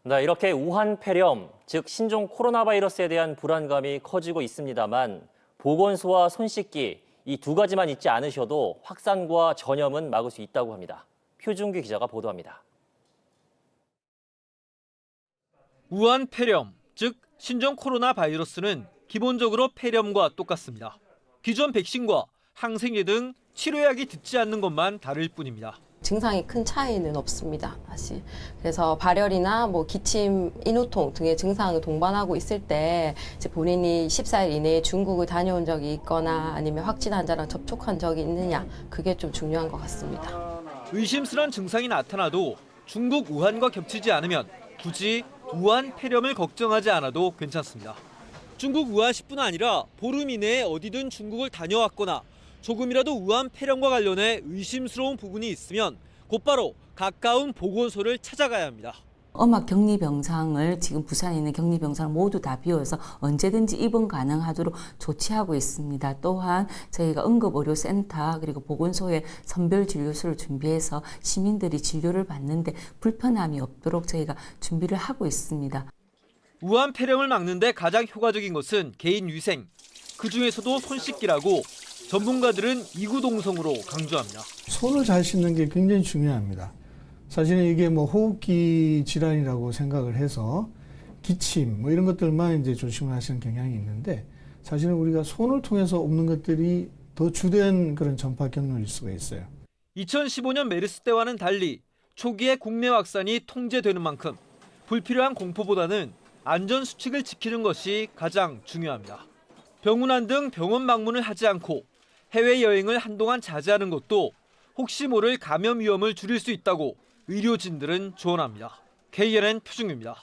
네, 이렇게 우한 폐렴, 즉 신종 코로나 바이러스에 대한 불안감이 커지고 있습니다만 보건소와 손 씻기 이 두 가지만 잊지 않으셔도 확산과 전염은 막을 수 있다고 합니다. 표준규 기자가 보도합니다. 우한 폐렴, 즉 신종 코로나 바이러스는 기본적으로 폐렴과 똑같습니다. 기존 백신과 항생제 등 치료약이 듣지 않는 것만 다를 뿐입니다. 증상이 큰 차이는 없습니다, 사실. 그래서 발열이나 기침, 인후통 등의 증상을 동반하고 있을 때 이제 본인이 14일 이내에 중국을 다녀온 적이 있거나 아니면 확진 환자랑 접촉한 적이 있느냐, 그게 좀 중요한 것 같습니다. 의심스런 증상이 나타나도 중국 우한과 겹치지 않으면 굳이 우한 폐렴을 걱정하지 않아도 괜찮습니다. 중국 우한시뿐 아니라 보름 이내에 어디든 중국을 다녀왔거나 조금이라도 우한 폐렴과 관련해 의심스러운 부분이 있으면 곧바로 가까운 보건소를 찾아가야 합니다. 음악 격리병상을 지금 부산에 있는 격리병상을 모두 다 비워서 언제든지 입원 가능하도록 조치하고 있습니다. 또한 저희가 응급의료센터 그리고 보건소에 선별진료소를 준비해서 시민들이 진료를 받는데 불편함이 없도록 저희가 준비를 하고 있습니다. 우한 폐렴을 막는 데 가장 효과적인 것은 개인 위생, 그중에서도 손 씻기라고 전문가들은 이구동성으로 강조합니다. 손을 잘 씻는 게 굉장히 중요합니다. 사실은 이게 호흡기 질환이라고 생각을 해서 기침 이런 것들만 이제 조심을 하시는 경향이 있는데 사실은 우리가 손을 통해서 옮는 것들이 더 주된 그런 전파 경로일 수가 있어요. 2015년 메르스 때와는 달리 초기에 국내 확산이 통제되는 만큼 불필요한 공포보다는 안전 수칙을 지키는 것이 가장 중요합니다. 병문안 등 병원 방문을 하지 않고 해외여행을 한동안 자제하는 것도 혹시 모를 감염 위험을 줄일 수 있다고 의료진들은 조언합니다. KNN 표준규입니다.